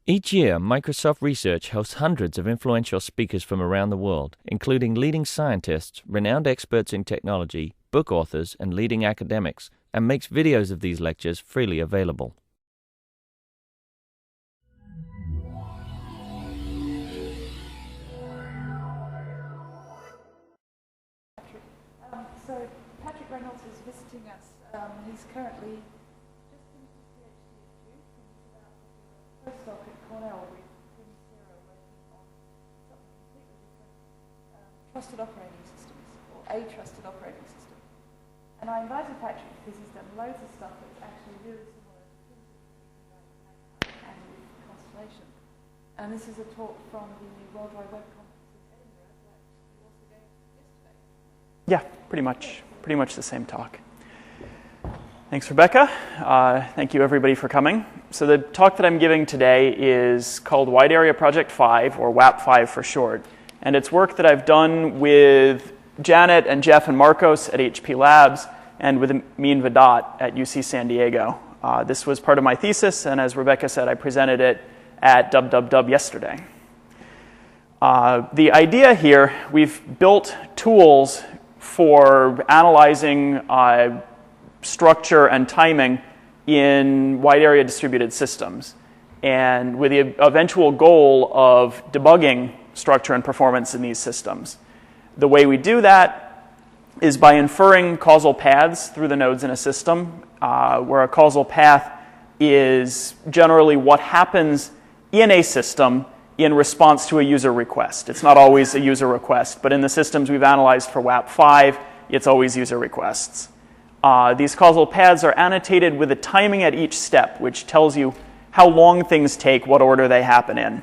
Each year, Microsoft Research hosts hundreds of influential speakers from around the world, including leading scientists, renowned experts in technology, book authors, and leading academics, and makes videos of these lectures freely available. So Patrick Reynolds is visiting us. He's currently just finished his PhD in June, and he's about to do a postdoc at Cornell with Sarah working on something completely different, trusted operating systems, or a trusted operating system. And I invited Patrick because he's done loads of stuff that's actually really similar to things that we're thinking about and with Constellation. And this is a talk from the World Wide Web Conference in Edinburgh that you also gave yesterday. Yeah, pretty much the same talk. Thanks, Rebecca. Thank you, everybody, for coming. So the talk that I'm giving today is called Wide Area Project 5, or WAP5 for short. And it's work that I've done with Janet and Jeff and Marcos at HP Labs and with Amin Vedat at UC San Diego. This was part of my thesis, and as Rebecca said, I presented it at WWW yesterday. The idea here, we've built tools for analyzing structure and timing in wide area distributed systems, and with the eventual goal of debugging structure and performance in these systems. The way we do that is by inferring causal paths through the nodes in a system, where a causal path is generally what happens in a system in response to a user request. It's not always a user request, but in the systems we've analyzed for WAP5, it's always user requests. These causal paths are annotated with the timing at each step, which tells you how long things take, what order they happen in.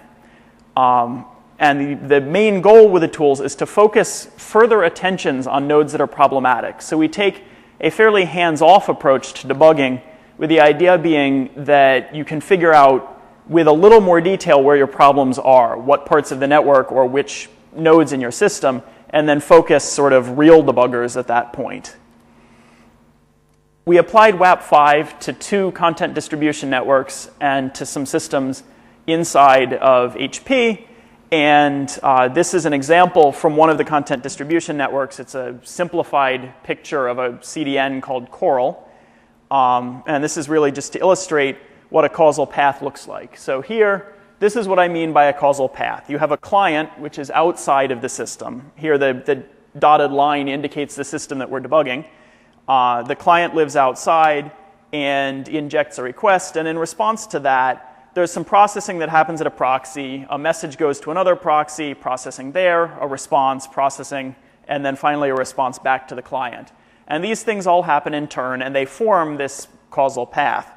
And the main goal with the tools is to focus further attentions on nodes that are problematic. So we take a fairly hands-off approach to debugging, with the idea being that you can figure out with a little more detail where your problems are, what parts of the network or which nodes in your system, and then focus sort of real debuggers at that point. We applied WAP5 to 2 content distribution networks and to some systems inside of HP. And this is an example from one of the content distribution networks. It's a simplified picture of a CDN called Coral. And this is really just to illustrate what a causal path looks like. So here, this is what I mean by a causal path. You have a client, which is outside of the system. Here, the dotted line indicates the system that we're debugging. The client lives outside and injects a request. And in response to that, there's some processing that happens at a proxy. A message goes to another proxy, processing there, a response, processing, and then finally a response back to the client. And these things all happen in turn, and they form this causal path.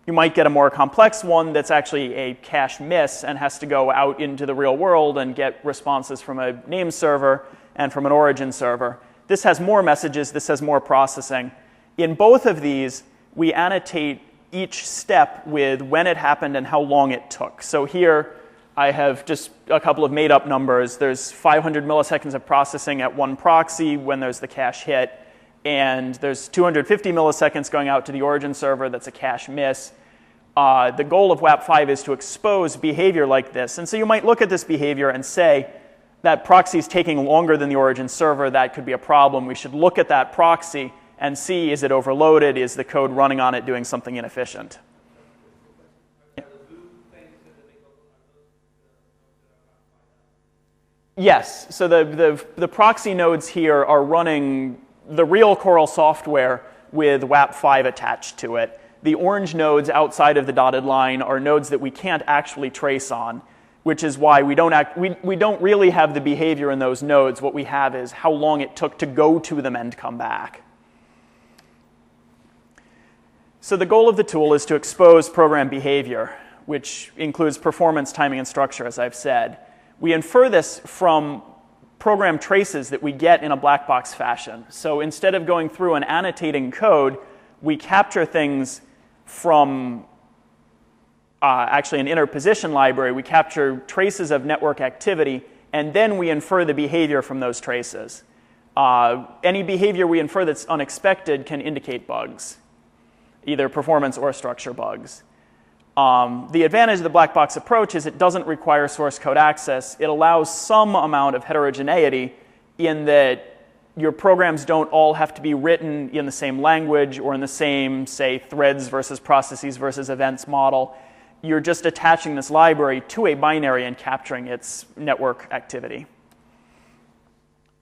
You might get a more complex one that's actually a cache miss and has to go out into the real world and get responses from a name server and from an origin server. This has more messages, this has more processing. In both of these, we annotate each step with when it happened and how long it took. So here, I have just a couple of made-up numbers. There's 500 milliseconds of processing at one proxy when there's the cache hit, and there's 250 milliseconds going out to the origin server that's a cache miss. The goal of WAP5 is to expose behavior like this. And so you might look at this behavior and say, that proxy is taking longer than the origin server. That could be a problem. We should look at that proxy and see, is it overloaded? Is the code running on it doing something inefficient? Yeah. Yes. So the proxy nodes here are running the real Coral software with WAP5 attached to it. The orange nodes outside of the dotted line are nodes that we can't actually trace on, which is why we don't really have the behavior in those nodes. What we have is how long it took to go to them and come back. So the goal of the tool is to expose program behavior, which includes performance, timing, and structure, as I've said. We infer this from program traces that we get in a black box fashion. So instead of going through and annotating code, we capture things from actually an interposition library. We capture traces of network activity, and then we infer the behavior from those traces. Any behavior we infer that's unexpected can indicate bugs, either performance or structure bugs. The advantage of the black box approach is it doesn't require source code access. It allows some amount of heterogeneity in that your programs don't all have to be written in the same language or in the same, say, threads versus processes versus events model. You're just attaching this library to a binary and capturing its network activity.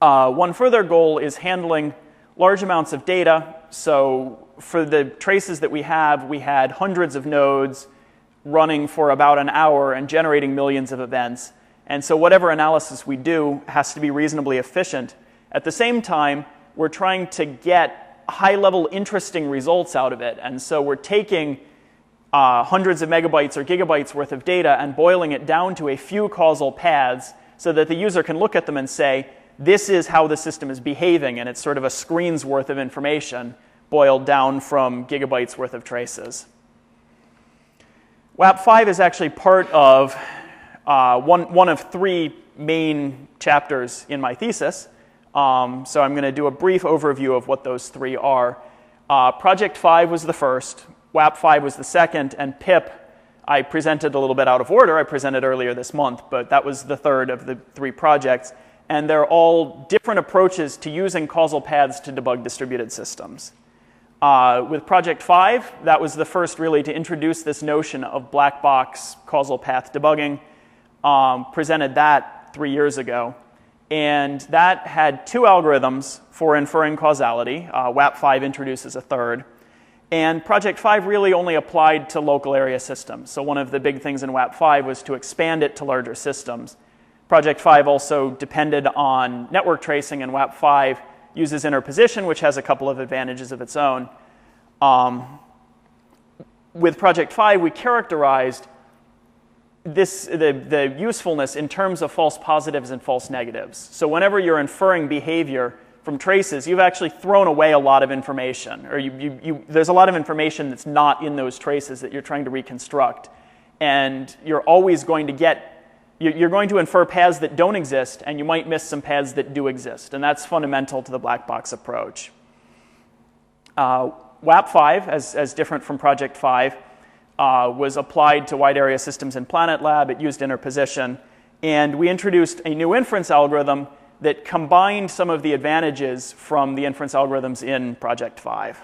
One further goal is handling large amounts of data. So for the traces that we had hundreds of nodes running for about an hour and generating millions of events. And so whatever analysis we do has to be reasonably efficient. At the same time, we're trying to get high-level, interesting results out of it. And so we're taking hundreds of megabytes or gigabytes worth of data and boiling it down to a few causal paths so that the user can look at them and say, this is how the system is behaving. And it's sort of a screen's worth of information boiled down from gigabytes worth of traces. WAP5 is actually part of one of three main chapters in my thesis. So I'm going to do a brief overview of what those three are. Project 5 was the first, WAP5 was the second, and PIP I presented a little bit out of order. I presented earlier this month, but that was the third of the three projects. And they're all different approaches to using causal paths to debug distributed systems. With Project 5, that was the first really to introduce this notion of black box causal path debugging. Presented that 3 years ago. And that had two algorithms for inferring causality. WAP5 introduces a third. And Project 5 really only applied to local area systems. So one of the big things in WAP5 was to expand it to larger systems. Project 5 also depended on network tracing, and WAP5 uses interposition, which has a couple of advantages of its own. With Project 5, we characterized the usefulness in terms of false positives and false negatives. So whenever you're inferring behavior from traces, you've actually thrown away a lot of information, or there's a lot of information that's not in those traces that you're trying to reconstruct. And you're always going to you're going to infer paths that don't exist, and you might miss some paths that do exist. And that's fundamental to the black box approach. WAP5, as different from Project 5, was applied to wide area systems in PlanetLab. It used interposition. And we introduced a new inference algorithm that combined some of the advantages from the inference algorithms in Project 5.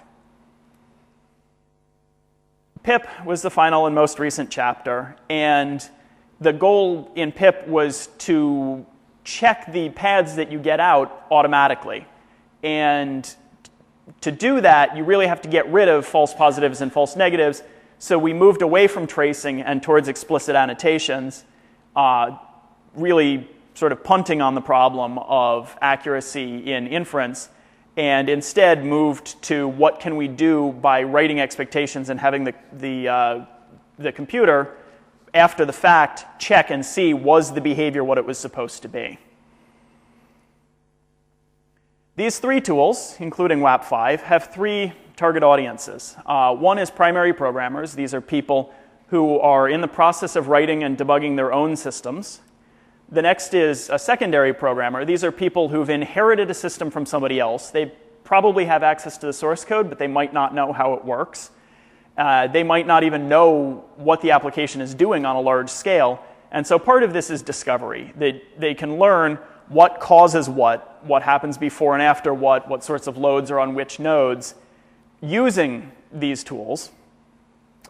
PIP was the final and most recent chapter. And the goal in PIP was to check the paths that you get out automatically. And to do that, you really have to get rid of false positives and false negatives. So we moved away from tracing and towards explicit annotations, really sort of punting on the problem of accuracy in inference, and instead moved to what can we do by writing expectations and having the computer, after the fact, check and see was the behavior what it was supposed to be. These three tools, including WAP5, have three target audiences. One is primary programmers. These are people who are in the process of writing and debugging their own systems. The next is a secondary programmer. These are people who've inherited a system from somebody else. They probably have access to the source code, but they might not know how it works. They might not even know what the application is doing on a large scale. And so part of this is discovery. They can learn what causes what happens before and after what sorts of loads are on which nodes, using these tools.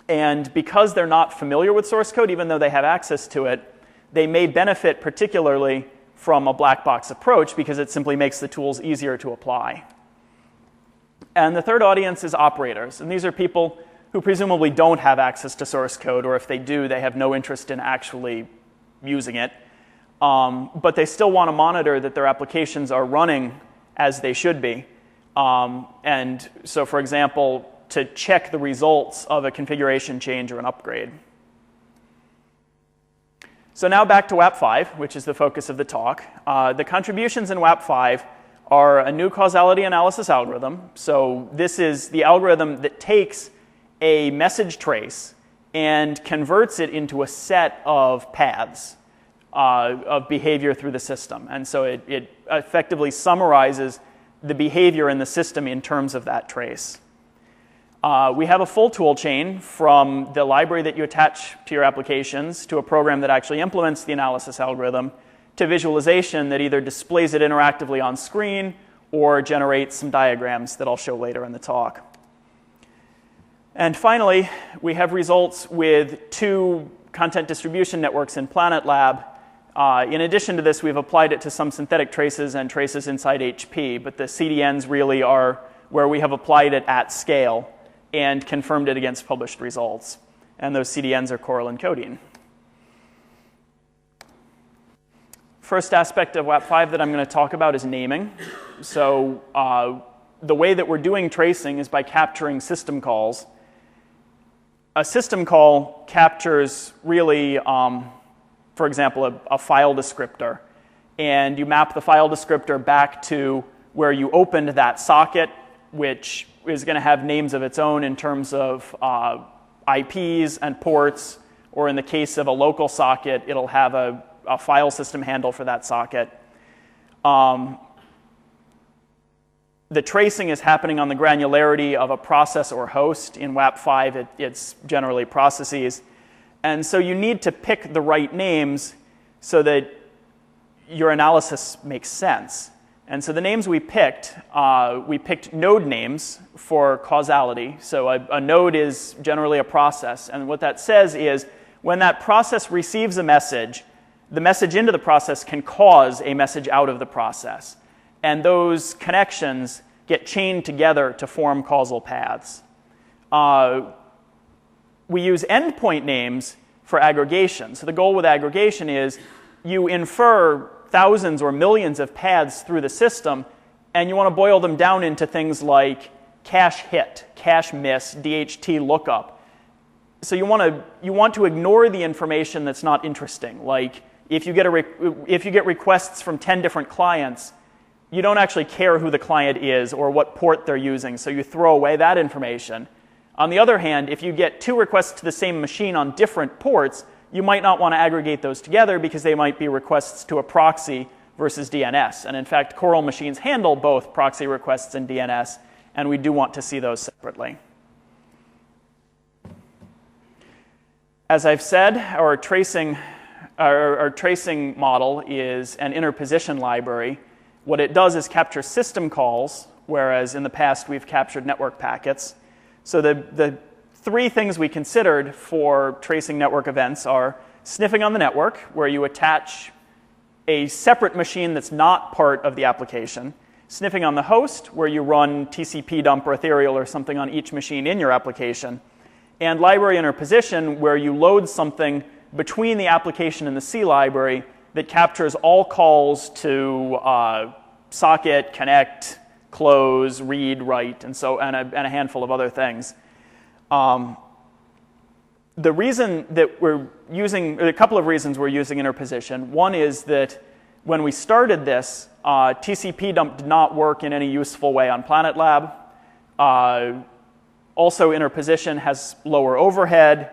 And because they're not familiar with source code, even though they have access to it, they may benefit particularly from a black box approach because it simply makes the tools easier to apply. And the third audience is operators. And these are people who presumably don't have access to source code, or if they do, they have no interest in actually using it. But they still want to monitor that their applications are running as they should be. And so, for example, to check the results of a configuration change or an upgrade. So now back to WAP5, which is the focus of the talk. The contributions in WAP5 are a new causality analysis algorithm. So this is the algorithm that takes a message trace and converts it into a set of paths of behavior through the system. And so it effectively summarizes the behavior in the system in terms of that trace. We have a full tool chain from the library that you attach to your applications to a program that actually implements the analysis algorithm to visualization that either displays it interactively on screen or generates some diagrams that I'll show later in the talk. And finally, we have results with 2 content distribution networks in PlanetLab. In addition to this, we've applied it to some synthetic traces and traces inside HP, but the CDNs really are where we have applied it at scale and confirmed it against published results. And those CDNs are Coral and CoDeeN. First aspect of WAP5 that I'm going to talk about is naming. So the way that we're doing tracing is by capturing system calls. A system call captures really, for example, a file descriptor. And you map the file descriptor back to where you opened that socket, which is going to have names of its own in terms of IPs and ports, or in the case of a local socket, it'll have a file system handle for that socket. The tracing is happening on the granularity of a process or host. In WAP5, it's generally processes. And so you need to pick the right names so that your analysis makes sense. And so the names we picked node names for causality. So a node is generally a process. And what that says is when that process receives a message, the message into the process can cause a message out of the process. And those connections get chained together to form causal paths. We use endpoint names for aggregation. So the goal with aggregation is you infer thousands or millions of paths through the system, and you want to boil them down into things like cache hit, cache miss, DHT lookup. So you want to ignore the information that's not interesting. Like if you get requests from 10 different clients, you don't actually care who the client is or what port they're using, so you throw away that information. On the other hand, if you get 2 requests to the same machine on different ports, you might not want to aggregate those together because they might be requests to a proxy versus DNS. And in fact, Coral machines handle both proxy requests and DNS, and we do want to see those separately. As I've said, our tracing model is an interposition library. What it does is capture system calls, whereas in the past we've captured network packets. So the 3 things we considered for tracing network events are sniffing on the network, where you attach a separate machine that's not part of the application, sniffing on the host, where you run TCP dump or Ethereal or something on each machine in your application, and library interposition, where you load something between the application and the C library that captures all calls to socket, connect, close, read, write, and a handful of other things. The reason that we're using, a couple of reasons we're using interposition. One is that when we started this, TCP dump did not work in any useful way on PlanetLab. Also, interposition has lower overhead.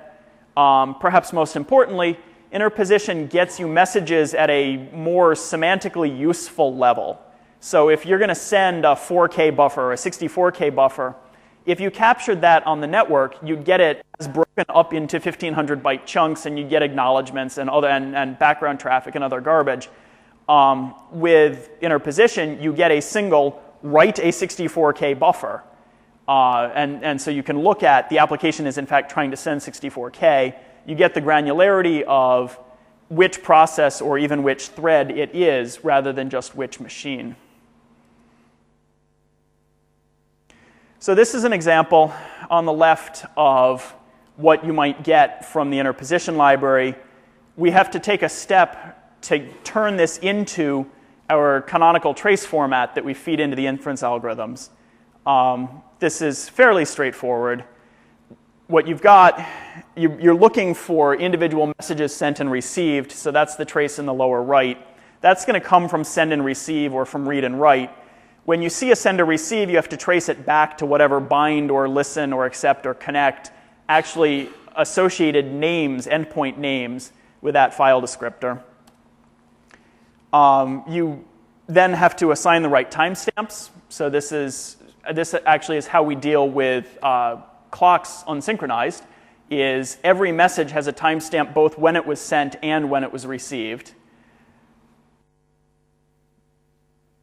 Perhaps most importantly, interposition gets you messages at a more semantically useful level. So if you're going to send a 4K buffer or a 64K buffer, if you captured that on the network, you'd get it as broken up into 1,500 byte chunks, and you'd get acknowledgments and background traffic and other garbage. With interposition, you get a single write a 64K buffer. And so you can look at the application is in fact trying to send 64K. You get the granularity of which process or even which thread it is rather than just which machine. So this is an example on the left of what you might get from the interposition library. We have to take a step to turn this into our canonical trace format that we feed into the inference algorithms. This is fairly straightforward. What you've got, you're looking for individual messages sent and received, so that's the trace in the lower right. That's going to come from send and receive or from read and write. When you see a send or receive, you have to trace it back to whatever bind or listen or accept or connect actually associated names, endpoint names, with that file descriptor. You then have to assign the right timestamps. So this actually is how we deal with clocks unsynchronized is every message has a timestamp both when it was sent and when it was received.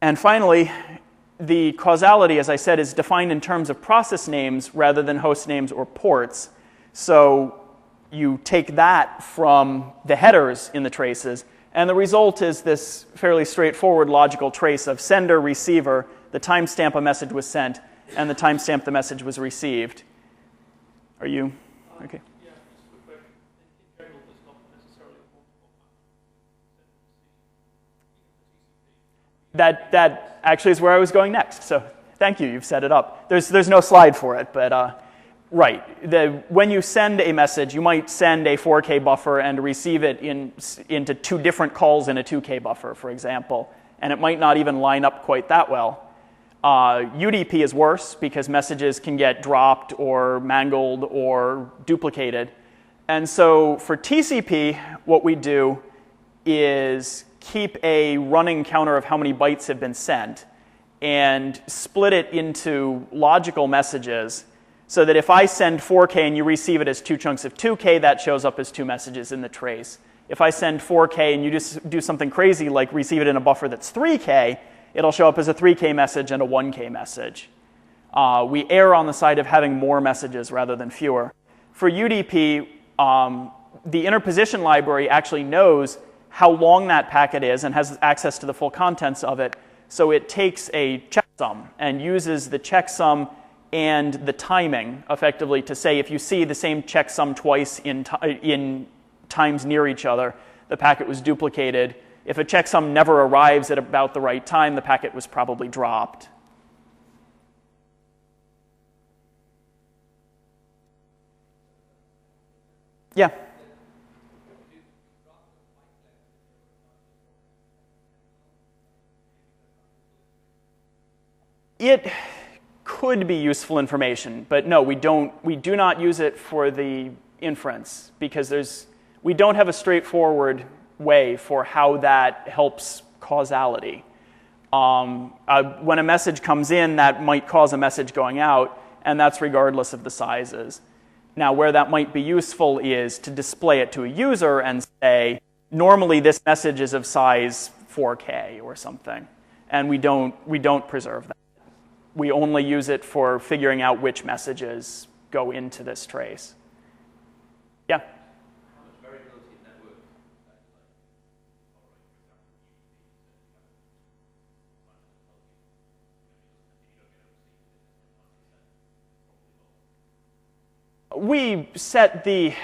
And finally, the causality, as I said, is defined in terms of process names rather than host names or ports. So you take that from the headers in the traces, and the result is this fairly straightforward logical trace of sender, receiver, the timestamp a message was sent, and the timestamp the message was received. Are you? Okay. Yeah, just a quick question. In general, there's not necessarily multiple patterns. That actually is where I was going next. So thank you. You've set it up. There's no slide for it, but right. When you send a message, you might send a 4K buffer and receive it into two different calls in a 2K buffer, for example, and it might not even line up quite that well. UDP is worse because messages can get dropped or mangled or duplicated. And so for TCP, what we do is keep a running counter of how many bytes have been sent and split it into logical messages so that if I send 4K and you receive it as two chunks of 2K, that shows up as two messages in the trace. If I send 4K and you just do something crazy like receive it in a buffer that's 3K, it'll show up as a 3K message and a 1K message. We err on the side of having more messages rather than fewer. For UDP, the interposition library actually knows how long that packet is and has access to the full contents of it. So it takes a checksum and uses the checksum and the timing effectively to say if you see the same checksum twice in times near each other, the packet was duplicated. If a checksum never arrives at about the right time, the packet was probably dropped. Yeah. It could be useful information, but no, we do not use it for the inference because we don't have a straightforward way for how that helps causality. When a message comes in, that might cause a message going out, and that's regardless of the sizes. Now, where that might be useful is to display it to a user and say, normally this message is of size 4K or something, and we don't preserve that. We only use it for figuring out which messages go into this trace. Yeah? We set the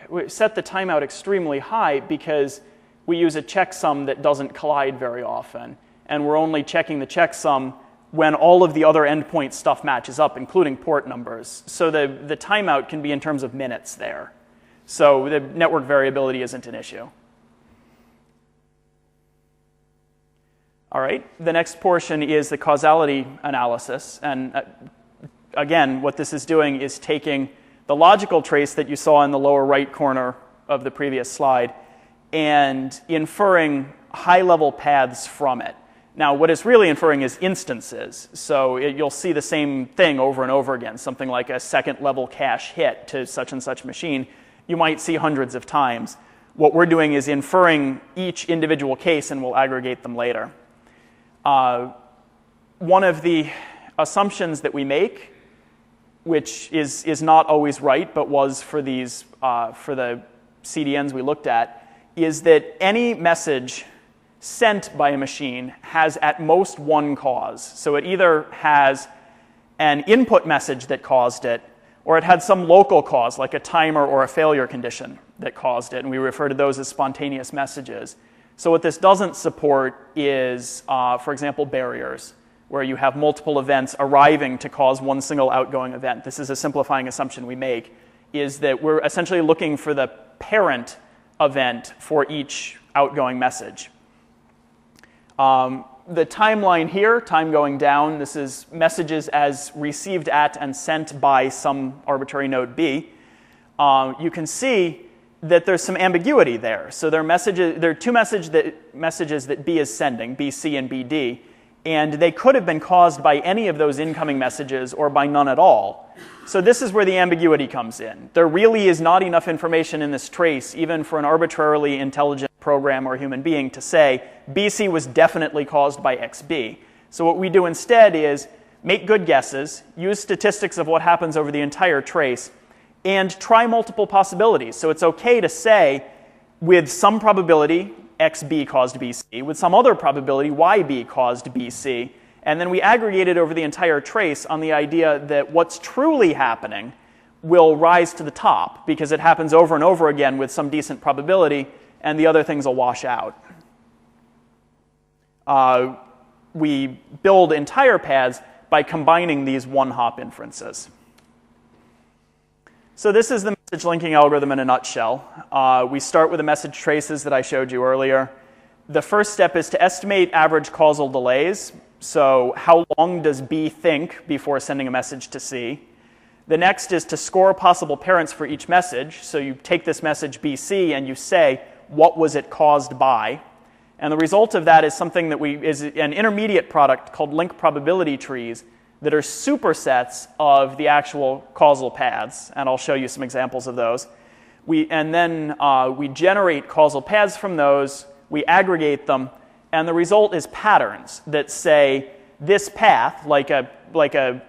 timeout extremely high because we use a checksum that doesn't collide very often, and we're only checking the checksum when all of the other endpoint stuff matches up, including port numbers. So the timeout can be in terms of minutes there. So the network variability isn't an issue. All right, the next portion is the causality analysis. And again, what this is doing is taking the logical trace that you saw in the lower right corner of the previous slide and inferring high-level paths from it. Now, what it's really inferring is instances. So you'll see the same thing over and over again, something like a second-level cache hit to such and such machine. You might see hundreds of times. What we're doing is inferring each individual case, and we'll aggregate them later. One of the assumptions that we make, which is not always right, but was for these for the CDNs we looked at, is that any message sent by a machine has at most one cause. So it either has an input message that caused it, or it had some local cause, like a timer or a failure condition that caused it, and we refer to those as spontaneous messages. So what this doesn't support is, for example, barriers, where you have multiple events arriving to cause one single outgoing event. This is a simplifying assumption we make, is that we're essentially looking for the parent event for each outgoing message. The timeline here, time going down, this is messages as received at and sent by some arbitrary node B. You can see that there's some ambiguity there. So there are two messages that B is sending, BC and BD, And they could have been caused by any of those incoming messages or by none at all. So this is where the ambiguity comes in. There really is not enough information in this trace, even for an arbitrarily intelligent program or human being, to say BC was definitely caused by XB. So what we do instead is make good guesses, use statistics of what happens over the entire trace, and try multiple possibilities. So it's okay to say, with some probability, XB caused BC, with some other probability, YB caused BC, and then we aggregate it over the entire trace on the idea that what's truly happening will rise to the top, because it happens over and over again with some decent probability, and the other things will wash out. We build entire paths by combining these one-hop inferences. So this is the message linking algorithm in a nutshell. We start with the message traces that I showed you earlier. The first step is to estimate average causal delays. So how long does B think before sending a message to C? The next is to score possible parents for each message. So you take this message BC and you say, what was it caused by? And the result of that is something that is an intermediate product called link probability trees that are supersets of the actual causal paths, and I'll show you some examples of those. And then we generate causal paths from those, we aggregate them, and the result is patterns that say this path, like a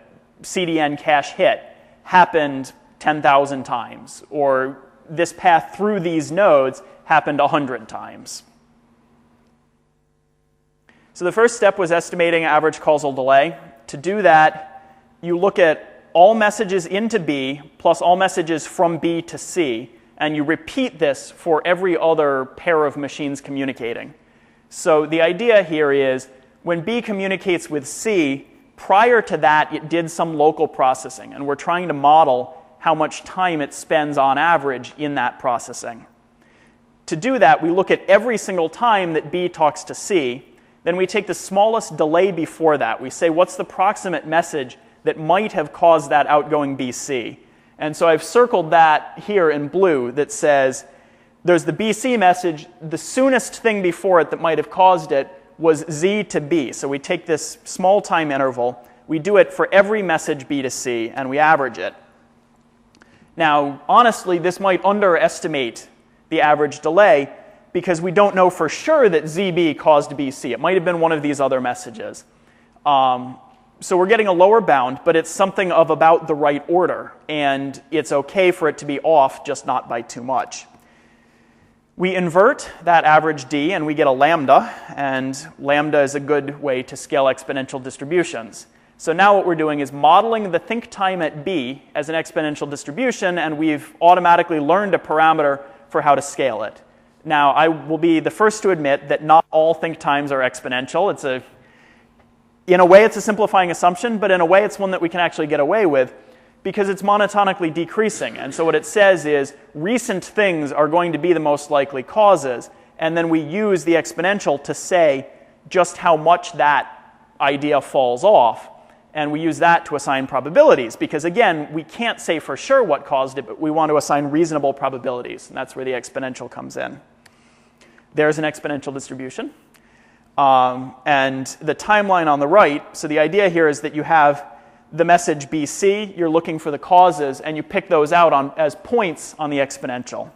CDN cache hit, happened 10,000 times, or this path through these nodes happened 100 times. So the first step was estimating average causal delay. To do that, you look at all messages into B plus all messages from B to C, and you repeat this for every other pair of machines communicating. So the idea here is when B communicates with C, prior to that it did some local processing, and we're trying to model how much time it spends on average in that processing. To do that, we look at every single time that B talks to C. Then we take the smallest delay before that. We say, what's the proximate message that might have caused that outgoing BC? And so I've circled that here in blue that says, there's the BC message. The soonest thing before it that might have caused it was Z to B. So we take this small time interval. We do it for every message B to C, and we average it. Now, honestly, this might underestimate the average delay, because we don't know for sure that ZB caused BC. It might have been one of these other messages. So we're getting a lower bound, but it's something of about the right order, and it's okay for it to be off, just not by too much. We invert that average D, and we get a lambda, and lambda is a good way to scale exponential distributions. So now what we're doing is modeling the think time at B as an exponential distribution, and we've automatically learned a parameter for how to scale it. Now, I will be the first to admit that not all think times are exponential. In a way, it's a simplifying assumption, but in a way, it's one that we can actually get away with because it's monotonically decreasing. And so what it says is recent things are going to be the most likely causes, and then we use the exponential to say just how much that idea falls off. And we use that to assign probabilities because, again, we can't say for sure what caused it, but we want to assign reasonable probabilities. And that's where the exponential comes in. There's an exponential distribution. And the timeline on the right, so the idea here is that you have the message BC, you're looking for the causes, and you pick those out as points on the exponential.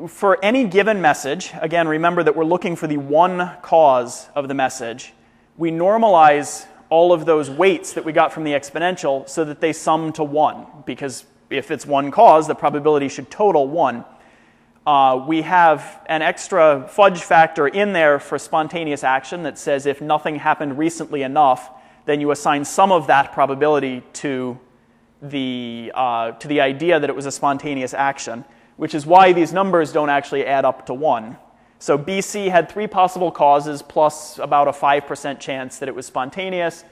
For any given message, again, remember that we're looking for the one cause of the message. We normalize all of those weights that we got from the exponential so that they sum to 1, because if it's one cause, the probability should total 1. We have an extra fudge factor in there for spontaneous action that says if nothing happened recently enough, then you assign some of that probability to the idea that it was a spontaneous action, which is why these numbers don't actually add up to 1. So BC had 3 possible causes plus about a 5% chance that it was spontaneous.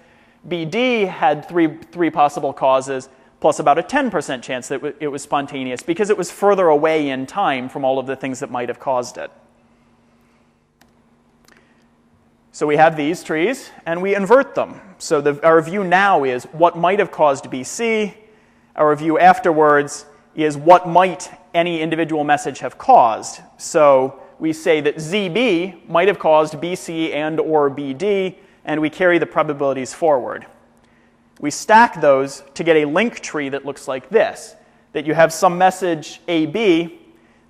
BD had three possible causes plus about a 10% chance that it was spontaneous because it was further away in time from all of the things that might have caused it. So we have these trees, and we invert them. So our view now is what might have caused BC. Our view afterwards is what might any individual message have caused. So we say that ZB might have caused BC and or BD, and we carry the probabilities forward. We stack those to get a link tree that looks like this, that you have some message AB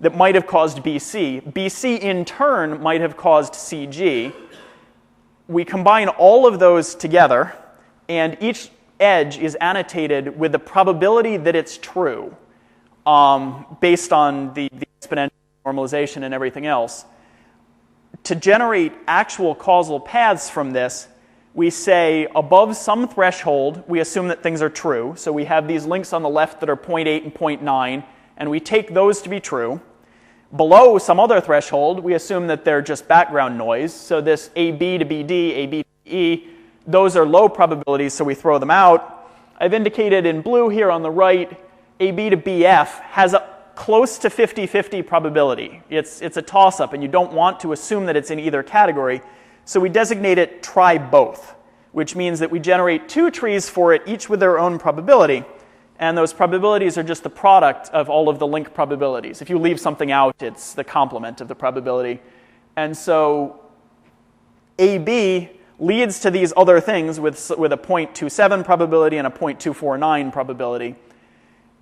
that might have caused BC. BC in turn might have caused CG. We combine all of those together, and each edge is annotated with the probability that it's true, based on the exponential normalization and everything else. To generate actual causal paths from this, we say above some threshold, we assume that things are true. So we have these links on the left that are 0.8 and 0.9, and we take those to be true. Below some other threshold, we assume that they're just background noise. So this AB to BD, AB to E, those are low probabilities, so we throw them out. I've indicated in blue here on the right, AB to BF has a close to 50-50 probability. It's a toss-up, and you don't want to assume that it's in either category. So we designate it try both, which means that we generate two trees for it, each with their own probability. And those probabilities are just the product of all of the link probabilities. If you leave something out, it's the complement of the probability. And so AB leads to these other things with a 0.27 probability and a 0.249 probability.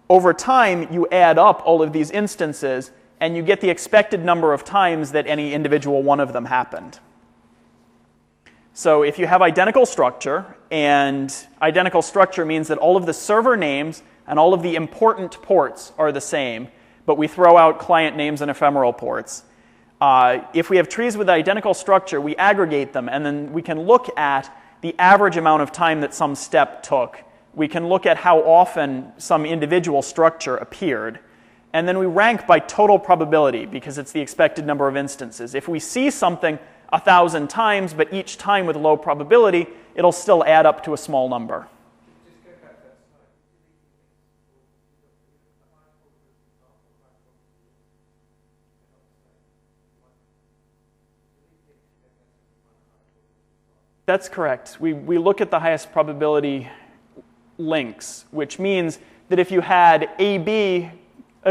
Over time, you add up all of these instances, and you get the expected number of times that any individual one of them happened. So if you have identical structure, and identical structure means that all of the server names and all of the important ports are the same, but we throw out client names and ephemeral ports. If we have trees with identical structure, we aggregate them, and then we can look at the average amount of time that some step took. We can look at how often some individual structure appeared. And then we rank by total probability, because it's the expected number of instances. If we see something 1,000 times, but each time with low probability, it'll still add up to a small number. That's correct. We look at the highest probability links, which means that if you had AB,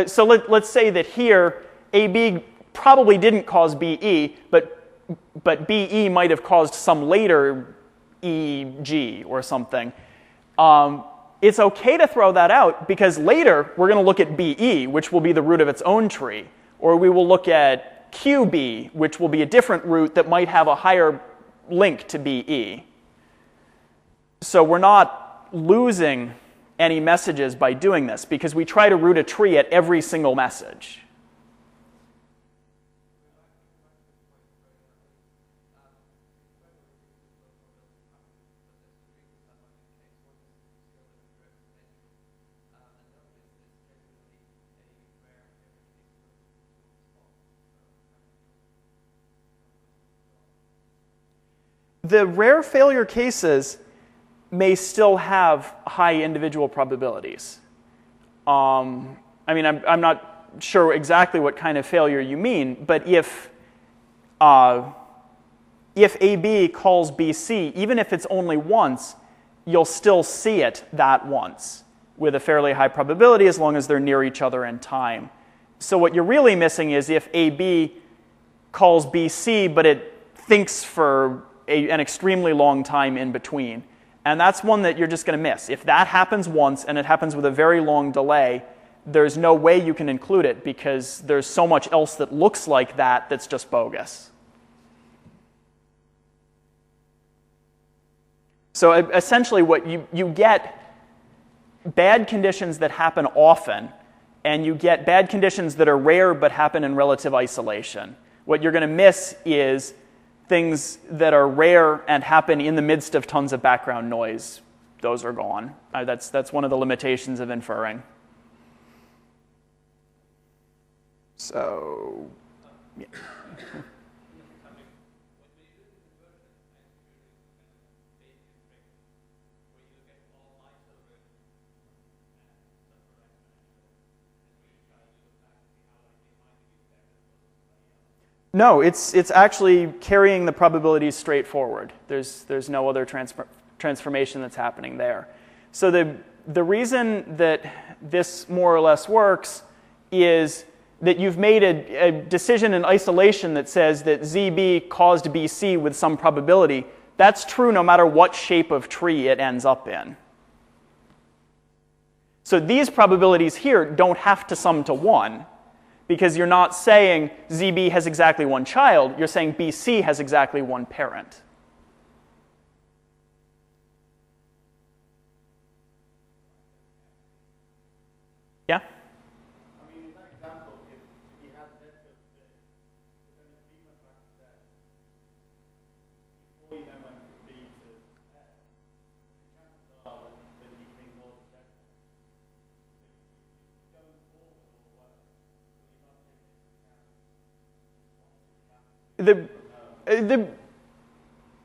so let's say that here AB probably didn't cause BE, but BE might have caused some later EG or something. It's okay to throw that out, because later we're going to look at BE, which will be the root of its own tree, or we will look at QB, which will be a different root that might have a higher link to BE. So we're not losing any messages by doing this, because we try to root a tree at every single message. The rare failure cases may still have high individual probabilities. I mean, I'm not sure exactly what kind of failure you mean, but if AB calls BC, even if it's only once, you'll still see it that once with a fairly high probability, as long as they're near each other in time. So what you're really missing is if AB calls BC, but it thinks for an extremely long time in between. And that's one that you're just going to miss. If that happens once, and it happens with a very long delay, there's no way you can include it, because there's so much else that looks like that that's just bogus. So essentially what you get bad conditions that happen often, and you get bad conditions that are rare but happen in relative isolation. What you're going to miss is things that are rare and happen in the midst of tons of background noise. Those are gone. That's one of the limitations of inferring. So, yeah. No, it's actually carrying the probabilities straight forward. There's no other transformation that's happening there. So the reason that this more or less works is that you've made a decision in isolation that says that ZB caused BC with some probability, that's true no matter what shape of tree it ends up in. So these probabilities here don't have to sum to 1, because you're not saying ZB has exactly one child, you're saying BC has exactly one parent. Yeah?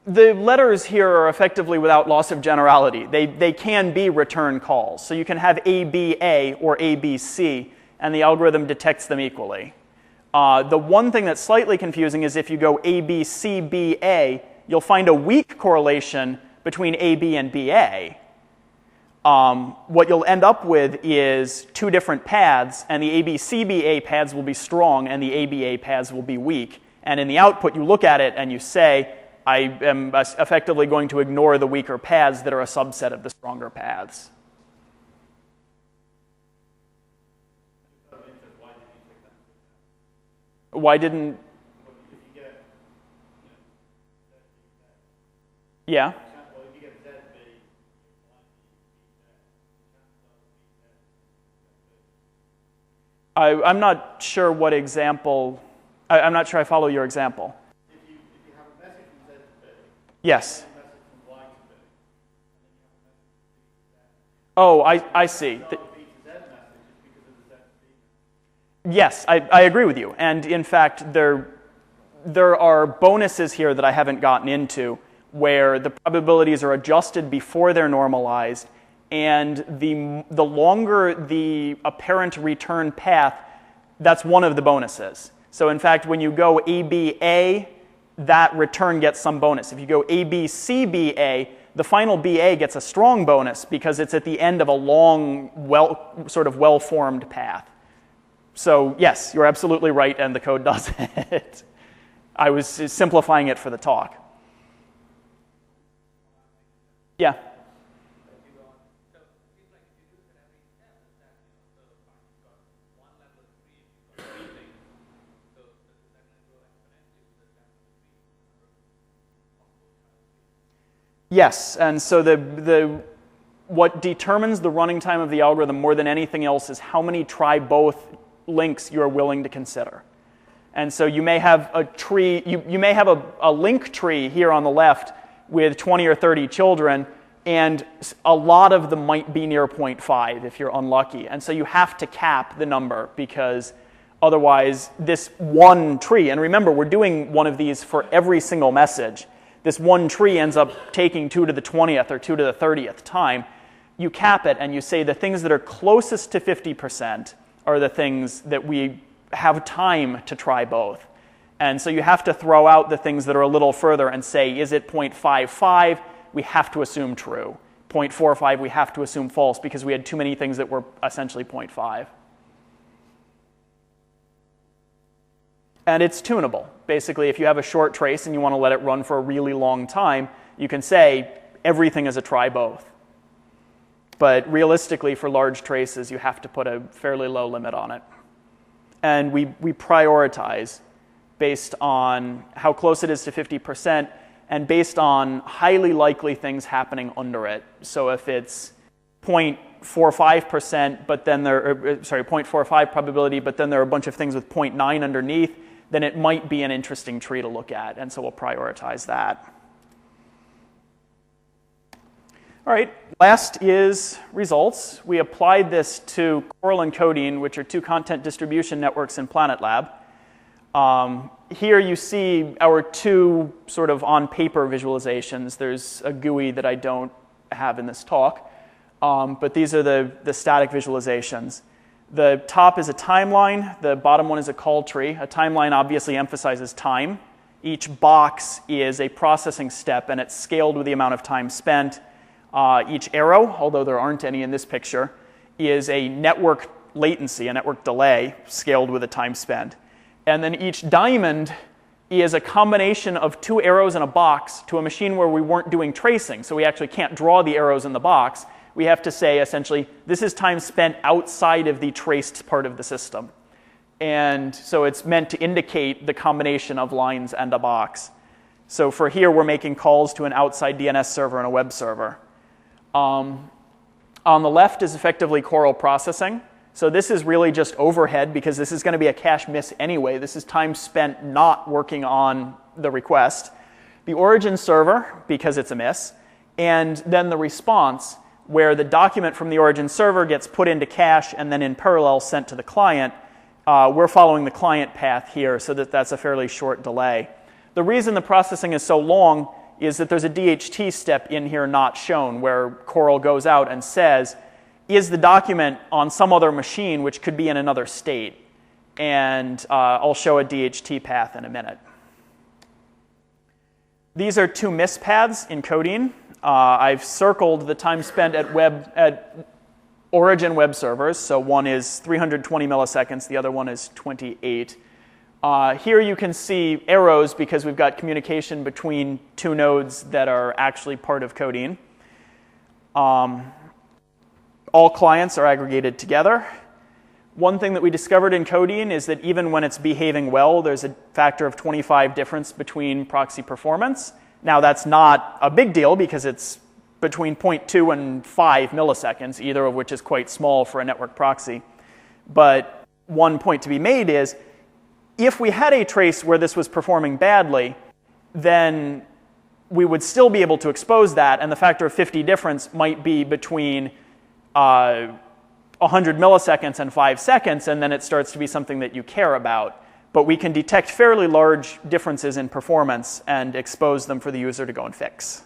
The letters here are effectively without loss of generality. They can be return calls. So you can have ABA or ABC, and the algorithm detects them equally. The one thing that's slightly confusing is if you go ABCBA, you'll find a weak correlation between AB and BA. What you'll end up with is two different paths, and the ABCBA paths will be strong, and the ABA paths will be weak. And in the output, you look at it and you say, I am effectively going to ignore the weaker paths that are a subset of the stronger paths. Why didn't? Yeah. I'm not sure what example. I'm not sure I follow your example. If you have a message from Z to B, yes. and a message from Y to B, Oh, I see. and then you have a message from B to Z. The B to Z message is because of the Z to B. Yes, I agree with you. And in fact, there are bonuses here that I haven't gotten into where the probabilities are adjusted before they're normalized, and the longer the apparent return path, that's one of the bonuses. So in fact, when you go ABA, that return gets some bonus. If you go ABCBA, the final BA gets a strong bonus because it's at the end of a long, well-formed path. So yes, you're absolutely right, and the code does it. I was simplifying it for the talk. Yeah. Yes, and so what determines the running time of the algorithm more than anything else is how many try both links you're willing to consider. And so you may have a tree, you may have a link tree here on the left with 20 or 30 children, and a lot of them might be near 0.5 if you're unlucky. And so you have to cap the number because otherwise this one tree, and remember we're doing one of these for every single message, this one tree ends up taking 2 to the 20th or 2 to the 30th time. You cap it and you say the things that are closest to 50% are the things that we have time to try both. And so you have to throw out the things that are a little further and say, is it 0.55? We have to assume true. 0.45, we have to assume false because we had too many things that were essentially 0.5. And it's tunable. Basically, if you have a short trace and you want to let it run for a really long time, you can say everything is a try both. But realistically, for large traces, you have to put a fairly low limit on it. And we prioritize based on how close it is to 50% and based on highly likely things happening under it. So if it's 0.45%, but then 0.45 probability, but then there are a bunch of things with 0.9 underneath, then it might be an interesting tree to look at, and so we'll prioritize that. All right, last is results. We applied this to Coral and CoDeeN, which are two content distribution networks in PlanetLab. Here you see our two sort of on-paper visualizations. There's a GUI that I don't have in this talk, but these are the static visualizations. The top is a timeline. The bottom one is a call tree. A timeline obviously emphasizes time. Each box is a processing step, and it's scaled with the amount of time spent. Each arrow, although there aren't any in this picture, is a network latency, a network delay, scaled with the time spent. And then each diamond is a combination of 2 arrows in a box to a machine where we weren't doing tracing. So we actually can't draw the arrows in the box. We have to say, essentially, this is time spent outside of the traced part of the system. And so it's meant to indicate the combination of lines and a box. So for here, we're making calls to an outside DNS server and a web server. On the left is effectively Coral processing. So this is really just overhead because this is going to be a cache miss anyway. This is time spent not working on the request. The origin server, because it's a miss. And then the response, where the document from the origin server gets put into cache and then in parallel sent to the client. We're following the client path here, so that's a fairly short delay. The reason the processing is so long is that there's a DHT step in here not shown, where Coral goes out and says, is the document on some other machine, which could be in another state? And I'll show a DHT path in a minute. These are 2 miss paths in CoDeeN. I've circled the time spent at origin web servers. So one is 320 milliseconds, the other one is 28. Here you can see arrows because we've got communication between 2 nodes that are actually part of CoDeeN. All clients are aggregated together. One thing that we discovered in CoDeeN is that even when it's behaving well, there's a factor of 25 difference between proxy performance. Now that's not a big deal because it's between 0.2 and 5 milliseconds, either of which is quite small for a network proxy. But one point to be made is, if we had a trace where this was performing badly, then we would still be able to expose that, and the factor of 50 difference might be between 100 milliseconds and 5 seconds, and then it starts to be something that you care about. But we can detect fairly large differences in performance and expose them for the user to go and fix.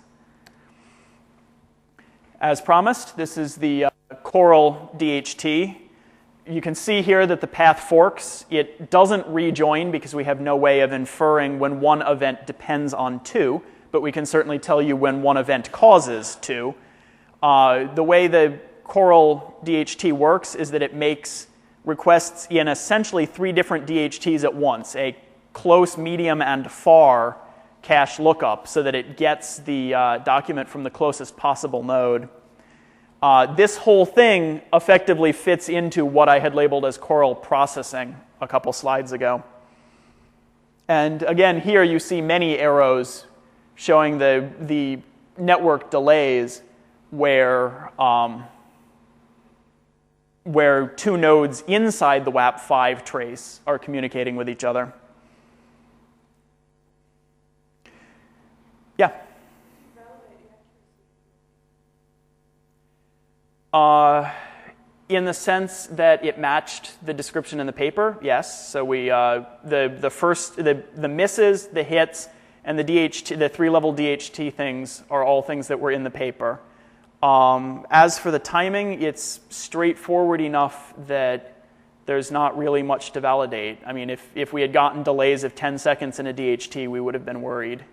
As promised, this is the Coral DHT. You can see here that the path forks. It doesn't rejoin because we have no way of inferring when one event depends on 2, but we can certainly tell you when one event causes 2. The way the Coral DHT works is that it makes requests in essentially 3 different DHTs at once, a close, medium, and far cache lookup, so that it gets the document from the closest possible node. This whole thing effectively fits into what I had labeled as Coral processing a couple slides ago. And again, here you see many arrows showing the network delays where 2 nodes inside the WAP5 trace are communicating with each other. Yeah? In the sense that it matched the description in the paper, yes. So we the misses, the hits, and the 3-level DHT things are all things that were in the paper. As for the timing, it's straightforward enough that there's not really much to validate. I mean, if we had gotten delays of 10 seconds in a DHT, we would have been worried.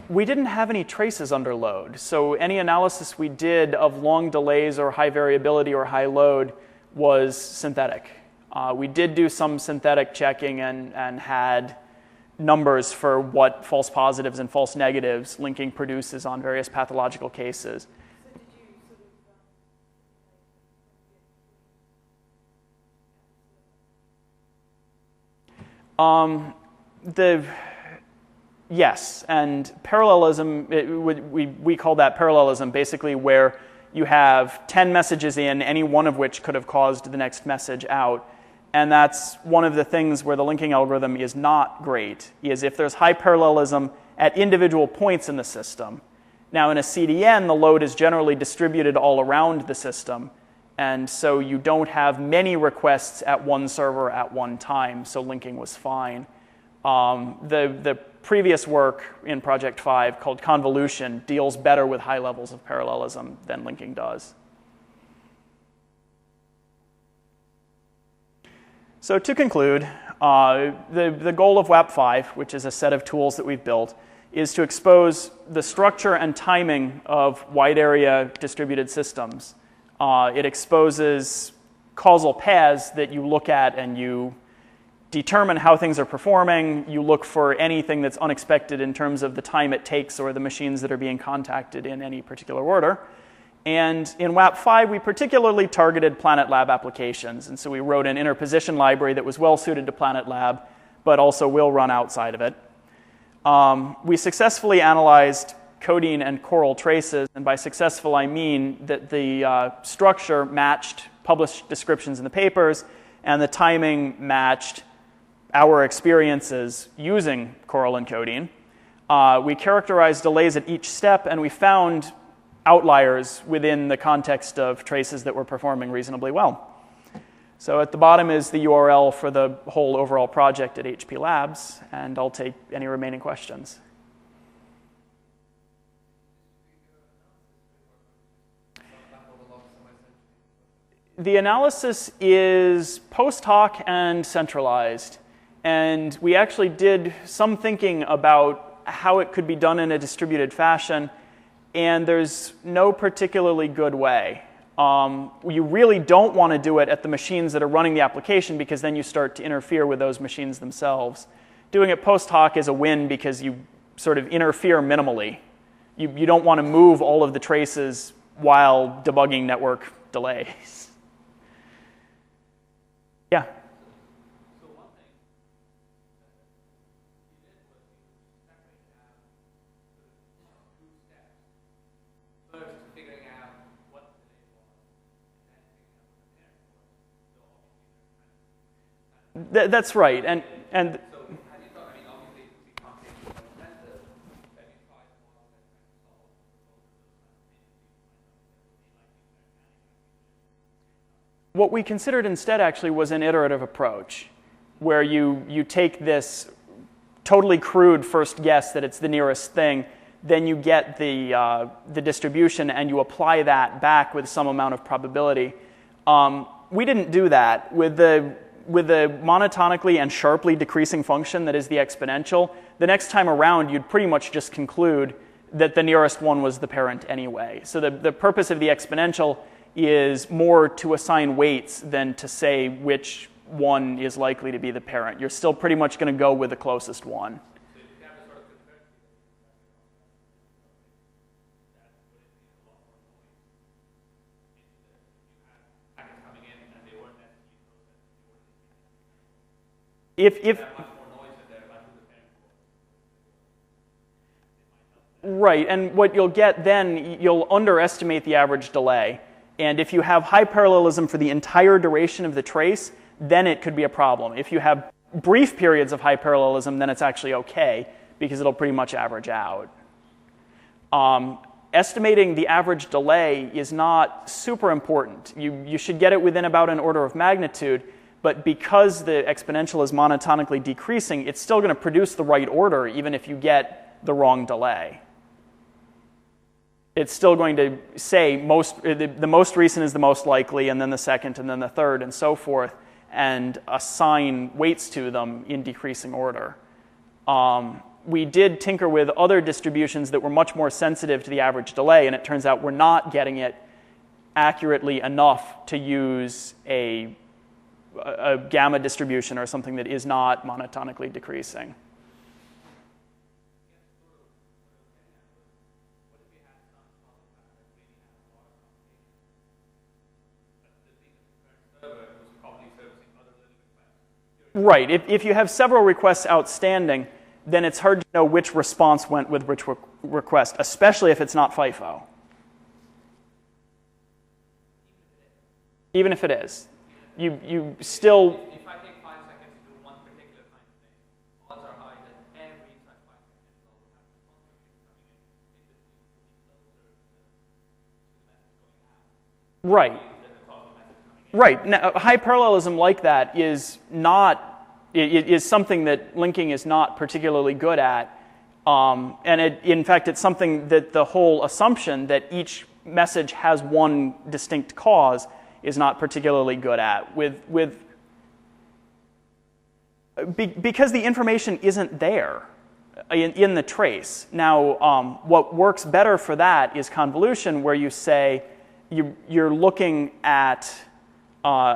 We didn't have any traces under load. So any analysis we did of long delays or high variability or high load was synthetic. We did do some synthetic checking and had numbers for what false positives and false negatives linking produces on various pathological cases. Yes, and parallelism, we call that parallelism, basically where you have 10 messages in, any one of which could have caused the next message out. And that's one of the things where the linking algorithm is not great, is if there's high parallelism at individual points in the system. Now in a CDN, the load is generally distributed all around the system, and so you don't have many requests at one server at one time, so linking was fine. The previous work in Project 5 called Convolution deals better with high levels of parallelism than linking does. So to conclude, the goal of WAP5, which is a set of tools that we've built, is to expose the structure and timing of wide area distributed systems. It exposes causal paths that you look at and you determine how things are performing. You look for anything that's unexpected in terms of the time it takes or the machines that are being contacted in any particular order. And in WAP5, we particularly targeted PlanetLab applications. And so we wrote an interposition library that was well suited to PlanetLab, but also will run outside of it. We successfully analyzed CoDeeN and Coral traces. And by successful, I mean that the structure matched published descriptions in the papers, and the timing matched our experiences using Coral and CoDeeN. We characterized delays at each step, and we found outliers within the context of traces that were performing reasonably well. So at the bottom is the URL for the whole overall project at HP Labs, and I'll take any remaining questions. The analysis is post hoc and centralized, and we actually did some thinking about how it could be done in a distributed fashion, and there's no particularly good way. You really don't want to do it at the machines that are running the application, because then you start to interfere with those machines themselves. Doing it post hoc is a win because you sort of interfere minimally. You don't want to move all of the traces while debugging network delays. Yeah? So one thing you did was you separated out sort of two steps. First, figuring out what the delay was, and then figuring out what the parent was. So obviously That's right. And so have you thought, I mean, obviously we can't take one method, have you tried the model that kind of solves both of those simultaneously? what we considered instead actually was an iterative approach, where you take this totally crude first guess that it's the nearest thing, then you get the distribution and you apply that back with some amount of probability. We didn't do that. With the monotonically and sharply decreasing function that is the exponential, the next time around you'd pretty much just conclude that the nearest one was the parent anyway. So the purpose of the exponential is more to assign weights than to say which one is likely to be the parent. You're still pretty much going to go with the closest one. So if you have a sort of conversion, that would be a lot more noise. You had packets coming in and they weren't necessarily processed. If Have much more noise in there about who the parent was. Right, and what you'll get then, you'll underestimate the average delay. And if you have high parallelism for the entire duration of the trace, then it could be a problem. If you have brief periods of high parallelism, then it's actually okay, because it'll pretty much average out. Estimating the average delay is not super important. You should get it within about an order of magnitude, but because the exponential is monotonically decreasing, it's still going to produce the right order even if you get the wrong delay. It's still going to say the most recent is the most likely, and then the second, and then the third, and so forth, and assign weights to them in decreasing order. We did tinker with other distributions that were much more sensitive to the average delay, and it turns out we're not getting it accurately enough to use a gamma distribution or something that is not monotonically decreasing. Right. If you have several requests outstanding, then it's hard to know which response went with which request, especially if it's not FIFO. Even if it is. You still... If I take 5 seconds to do one particular kind of thing, odds are high that every such 5 seconds will have the function coming in between the message going out. Right. Right. Now, high parallelism like that is something that linking is not particularly good at. In fact, it's something that the whole assumption that each message has one distinct cause is not particularly good at. Because the information isn't there. in the trace. Now, what works better for that is convolution, where you say you're looking at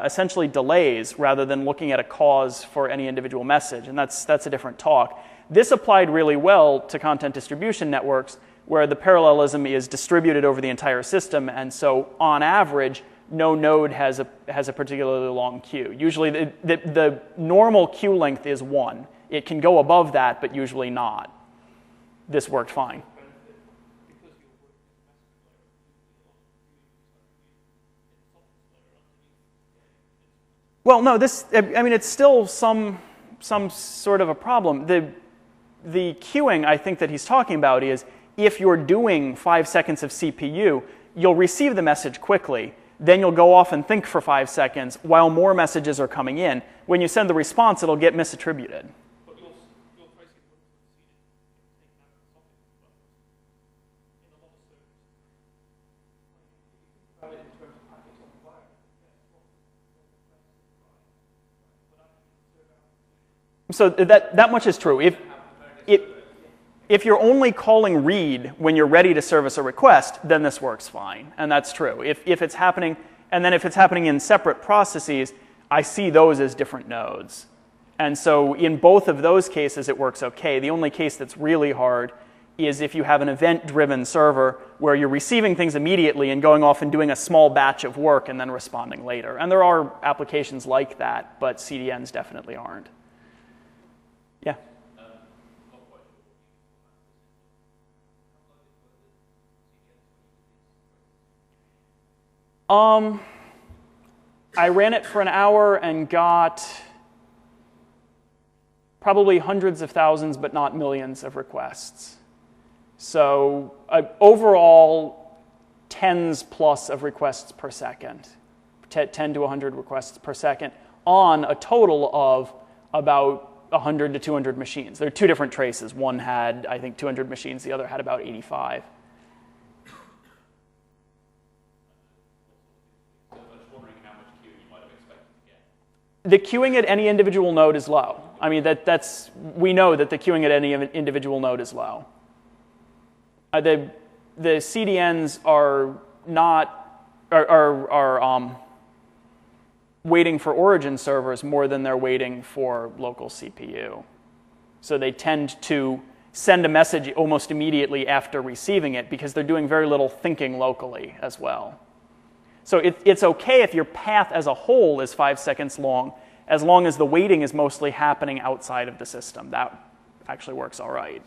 essentially delays rather than looking at a cause for any individual message, and that's a different talk. This applied really well to content distribution networks, where the parallelism is distributed over the entire system, and so on average, no node has a particularly long queue. Usually, the normal queue length is 1. It can go above that, but usually not. This worked fine. Well, no, it's still some sort of a problem. The queuing I think that he's talking about is if you're doing 5 seconds of CPU, you'll receive the message quickly. Then you'll go off and think for 5 seconds while more messages are coming in. When you send the response, it'll get misattributed. So that much is true. If you're only calling read when you're ready to service a request, then this works fine, and that's true. If it's happening, and then if it's happening in separate processes, I see those as different nodes. And so in both of those cases, it works okay. The only case that's really hard is if you have an event-driven server where you're receiving things immediately and going off and doing a small batch of work and then responding later. And there are applications like that, but CDNs definitely aren't. Yeah. I ran it for an hour and got probably hundreds of thousands, but not millions of requests. So overall, tens plus of requests per second, 10 to 100 requests per second on a total of about 100 to 200 machines. There are two different traces. One had, I think, 200 machines. The other had about 85. So I'm just wondering how much queuing you might have expected to get. The queuing at any individual node is low. I mean, we know that the queuing at any individual node is low. The CDNs are waiting for origin servers more than they're waiting for local CPU. So they tend to send a message almost immediately after receiving it because they're doing very little thinking locally as well. So it's okay if your path as a whole is 5 seconds long as the waiting is mostly happening outside of the system. That actually works all right.